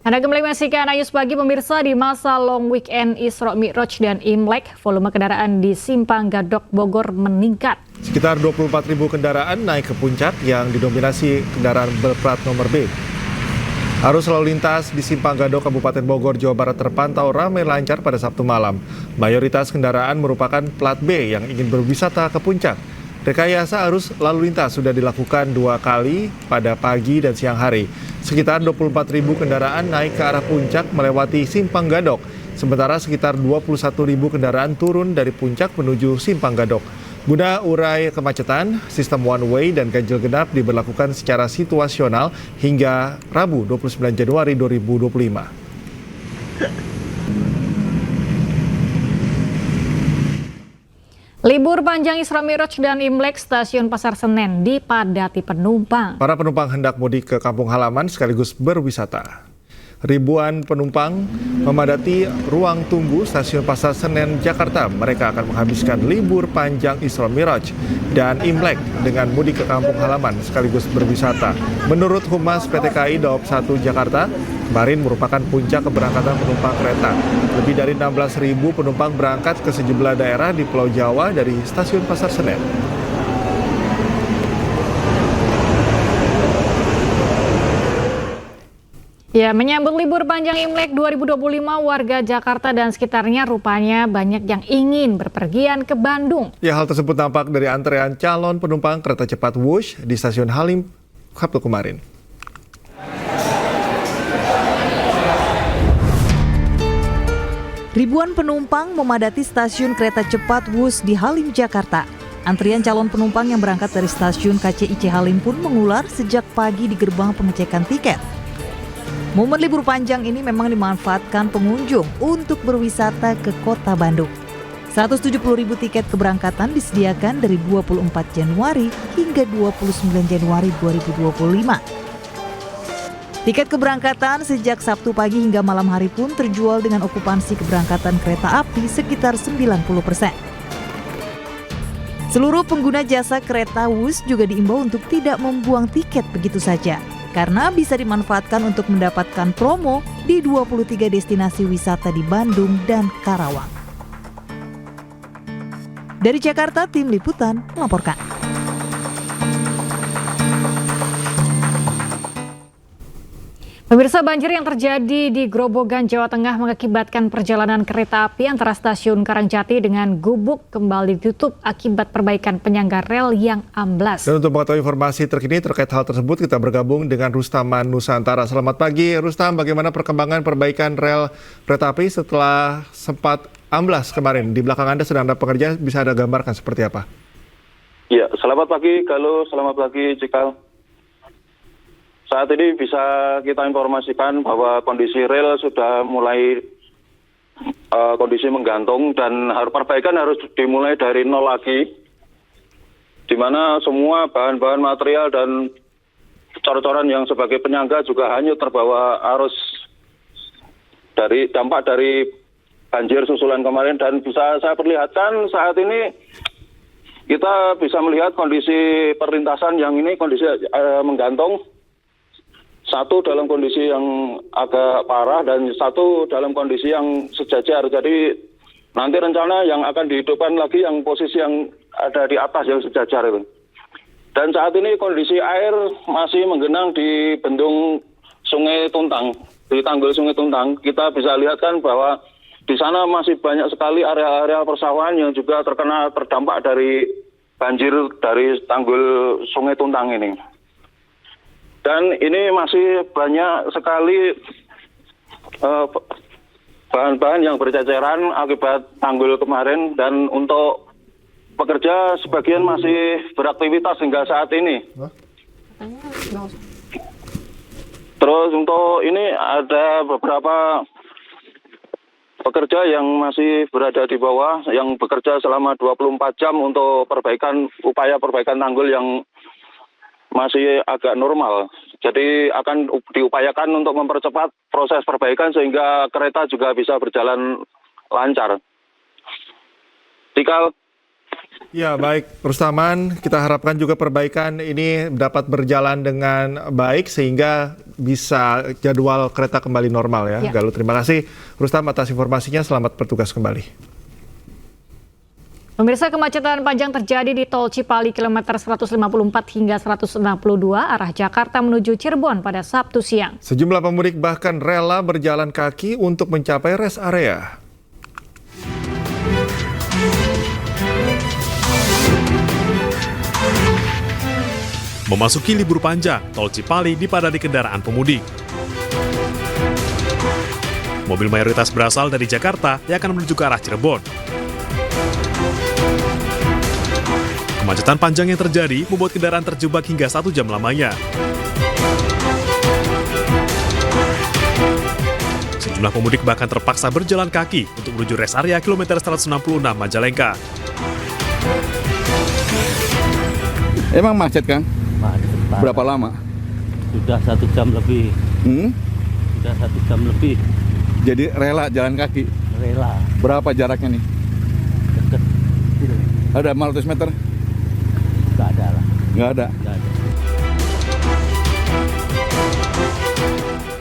Anda kembali menyaksikan Ayus Pagi pemirsa. Di masa long weekend Isra Mi'raj dan Imlek, volume kendaraan di Simpang Gadok Bogor meningkat. Sekitar 24.000 kendaraan naik ke puncak yang didominasi kendaraan berplat nomor B. Arus lalu lintas di Simpang Gadok Kabupaten Bogor, Jawa Barat terpantau ramai lancar pada Sabtu malam. Mayoritas kendaraan merupakan plat B yang ingin berwisata ke puncak. Rekayasa arus lalu lintas sudah dilakukan 2 kali pada pagi dan siang hari. Sekitar 24.000 kendaraan naik ke arah puncak melewati Simpang Gadok. Sementara sekitar 21.000 kendaraan turun dari puncak menuju Simpang Gadok. Guna urai kemacetan, sistem one way dan ganjil genap diberlakukan secara situasional hingga Rabu 29 Januari 2025. Libur panjang Isra Mi'raj dan Imlek, stasiun Pasar Senen dipadati penumpang. Para penumpang hendak mudik ke kampung halaman sekaligus berwisata. Ribuan penumpang memadati ruang tunggu stasiun Pasar Senen, Jakarta. Mereka akan menghabiskan libur panjang Isra Mi'raj dan Imlek dengan mudik ke kampung halaman sekaligus berwisata. Menurut Humas PT KAI Daob 1 Jakarta, kemarin merupakan puncak keberangkatan penumpang kereta. Lebih dari 16.000 penumpang berangkat ke sejumlah daerah di Pulau Jawa dari stasiun Pasar Senen. Ya, menyambut libur panjang Imlek 2025, warga Jakarta dan sekitarnya rupanya banyak yang ingin berpergian ke Bandung. Ya, hal tersebut tampak dari antrean calon penumpang kereta cepat Wush di stasiun Halim Sabtu kemarin. Ribuan penumpang memadati stasiun kereta cepat Wush di Halim, Jakarta. Antrian calon penumpang yang berangkat dari stasiun KCIC Halim pun mengular sejak pagi di gerbang pengecekan tiket. Momen libur panjang ini memang dimanfaatkan pengunjung untuk berwisata ke kota Bandung. 170.000 tiket keberangkatan disediakan dari 24 Januari hingga 29 Januari 2025. Tiket keberangkatan sejak Sabtu pagi hingga malam hari pun terjual dengan okupansi keberangkatan kereta api sekitar 90%. Seluruh pengguna jasa kereta Wush juga diimbau untuk tidak membuang tiket begitu saja, karena bisa dimanfaatkan untuk mendapatkan promo di 23 destinasi wisata di Bandung dan Karawang. Dari Jakarta, tim liputan melaporkan. Pemirsa, banjir yang terjadi di Grobogan, Jawa Tengah mengakibatkan perjalanan kereta api antara stasiun Karangjati dengan Gubuk kembali ditutup akibat perbaikan penyangga rel yang amblas. Dan untuk mengetahui informasi terkini terkait hal tersebut, kita bergabung dengan Rustaman Nusantara. Selamat pagi, Rustam. Bagaimana perkembangan perbaikan rel kereta api setelah sempat amblas kemarin? Di belakang Anda sedang ada pekerjaan, bisa Anda gambarkan seperti apa? Ya, selamat pagi, Galuh. Selamat pagi, Cikal. Saat ini bisa kita informasikan bahwa kondisi rel sudah mulai kondisi menggantung dan perbaikan harus dimulai dari nol lagi, di mana semua bahan-bahan material dan cor-coran yang sebagai penyangga juga hanyut terbawa arus dari dampak dari banjir susulan kemarin. Dan bisa saya perlihatkan saat ini kita bisa melihat kondisi perlintasan yang ini kondisi menggantung. Satu dalam kondisi yang agak parah dan satu dalam kondisi yang sejajar. Jadi nanti rencana yang akan dihidupkan lagi yang posisi yang ada di atas yang sejajar itu. Dan saat ini kondisi air masih menggenang di bendung Sungai Tuntang, di tanggul Sungai Tuntang. Kita bisa lihat kan bahwa di sana masih banyak sekali area-area persawahan yang juga terdampak dari banjir dari tanggul Sungai Tuntang ini. Dan ini masih banyak sekali bahan-bahan yang berceceran akibat tanggul kemarin, dan untuk pekerja sebagian masih beraktivitas hingga saat ini. Terus untuk ini ada beberapa pekerja yang masih berada di bawah yang bekerja selama 24 jam untuk upaya perbaikan tanggul yang masih agak normal. Jadi akan diupayakan untuk mempercepat proses perbaikan sehingga kereta juga bisa berjalan lancar. Cikal. Ya baik, Rustaman, kita harapkan juga perbaikan ini dapat berjalan dengan baik sehingga bisa jadwal kereta kembali normal ya. Ya. Galuh, terima kasih Rustam atas informasinya, selamat bertugas kembali. Pemirsa, kemacetan panjang terjadi di tol Cipali kilometer 154 hingga 162 arah Jakarta menuju Cirebon pada Sabtu siang. Sejumlah pemudik bahkan rela berjalan kaki untuk mencapai rest area. Memasuki libur panjang, tol Cipali dipadati kendaraan pemudik. Mobil mayoritas berasal dari Jakarta yang akan menuju ke arah Cirebon. Kemacetan panjang yang terjadi membuat kendaraan terjebak hingga 1 jam lamanya. Sejumlah pemudik bahkan terpaksa berjalan kaki untuk menuju rest area kilometer 166 Majalengka. Emang macet, Kang? Macet parah. Berapa lama? Sudah 1 jam lebih. Sudah 1 jam lebih. Jadi rela jalan kaki. Rela. Berapa jaraknya nih? Deket. Ada 500 meter? Nggak ada lah. Nggak ada. Nggak ada.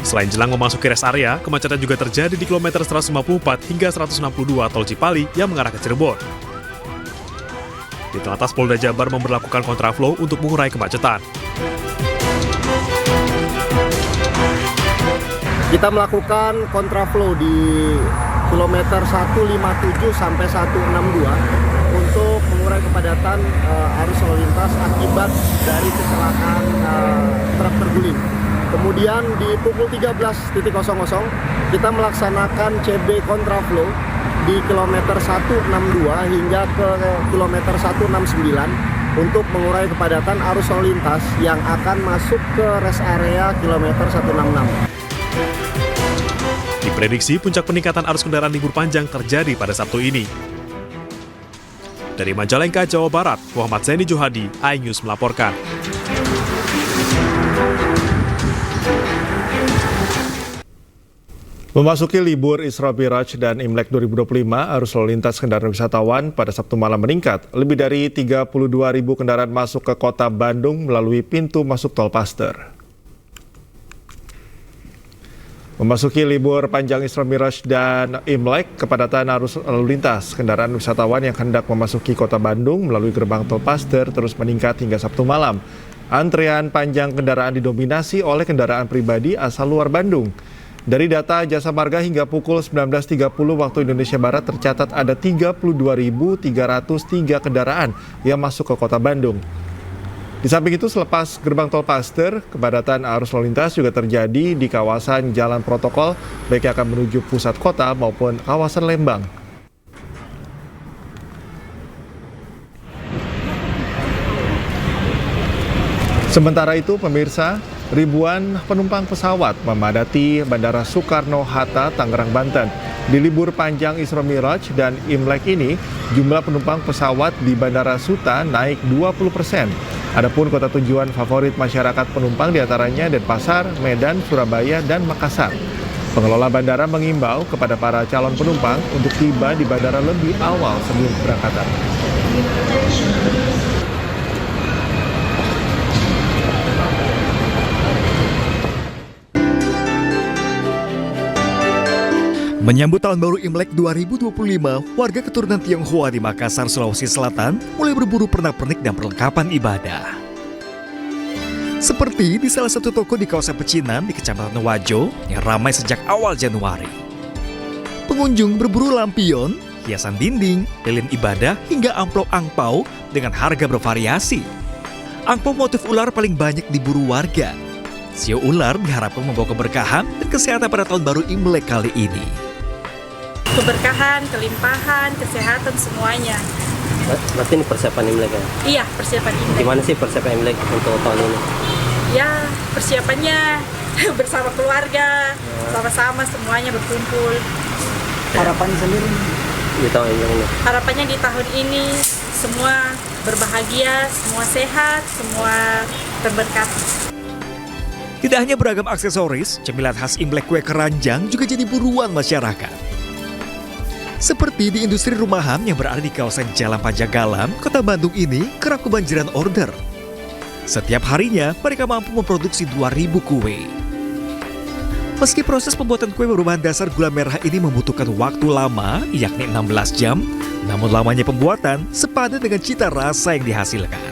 Selain jelang memasuki rest area, kemacetan juga terjadi di kilometer 154 hingga 162 tol Cipali yang mengarah ke Cirebon. Di Telantas Polda Jabar memberlakukan kontraflow untuk mengurai kemacetan. Kita melakukan kontraflow di kilometer 157 sampai 162 untuk mengurai kepadatan arus lalu lintas akibat dari kecelakaan truk terguling. Kemudian di pukul 13.00 kita melaksanakan CB kontraflow di kilometer 162 hingga ke kilometer 169 untuk mengurai kepadatan arus lalu lintas yang akan masuk ke rest area kilometer 166. Diprediksi puncak peningkatan arus kendaraan libur panjang terjadi pada Sabtu ini. Dari Majalengka, Jawa Barat, Muhammad Zaini Johadi, iNews melaporkan. Memasuki libur Isra Miraj dan Imlek 2025, arus lalu lintas kendaraan wisatawan pada Sabtu malam meningkat. Lebih dari 32.000 kendaraan masuk ke kota Bandung melalui pintu masuk tol Paster. Memasuki libur panjang Isra Miraj dan Imlek, kepadatan arus lalu lintas kendaraan wisatawan yang hendak memasuki kota Bandung melalui gerbang tol Paster terus meningkat hingga Sabtu malam. Antrean panjang kendaraan didominasi oleh kendaraan pribadi asal luar Bandung. Dari data Jasa Marga hingga pukul 19.30 waktu Indonesia Barat tercatat ada 32.303 kendaraan yang masuk ke kota Bandung. Di samping itu, selepas gerbang tol Paster, kepadatan arus lalu lintas juga terjadi di kawasan Jalan Protokol, baik yang akan menuju pusat kota maupun kawasan Lembang. Sementara itu, pemirsa, ribuan penumpang pesawat memadati Bandara Soekarno-Hatta, Tangerang, Banten. Di libur panjang Isra Miraj dan Imlek ini, jumlah penumpang pesawat di Bandara Suta naik 20%. Adapun kota tujuan favorit masyarakat penumpang diantaranya Denpasar, Medan, Surabaya, dan Makassar. Pengelola bandara mengimbau kepada para calon penumpang untuk tiba di bandara lebih awal sebelum keberangkatan. Menyambut Tahun Baru Imlek 2025, warga keturunan Tionghoa di Makassar, Sulawesi Selatan mulai berburu pernak-pernik dan perlengkapan ibadah. Seperti di salah satu toko di kawasan Pecinan di Kecamatan Wajo yang ramai sejak awal Januari. Pengunjung berburu lampion, hiasan dinding, lilin ibadah hingga amplop angpau dengan harga bervariasi. Angpau motif ular paling banyak diburu warga. Sio ular diharapkan membawa keberkahan dan kesehatan pada Tahun Baru Imlek kali ini. Keberkahan, kelimpahan, kesehatan semuanya. Berarti ini persiapan Imlek ya? Iya, persiapan Imlek. Gimana sih persiapan Imlek untuk tahun ini? Ya, persiapannya bersama keluarga, sama-sama semuanya berkumpul. Harapan sendiri Di tahun ini? Harapannya di tahun ini semua berbahagia, semua sehat, semua terberkati. Tidak hanya beragam aksesoris, cemilan khas Imlek kue keranjang juga jadi buruan masyarakat. Seperti di industri rumahan yang berada di kawasan Jalan Panjagalan, Kota Bandung ini kerap kebanjiran order. Setiap harinya mereka mampu memproduksi 2.000 kue. Meski proses pembuatan kue berbahan dasar gula merah ini membutuhkan waktu lama, yakni 16 jam, namun lamanya pembuatan sepadan dengan cita rasa yang dihasilkan.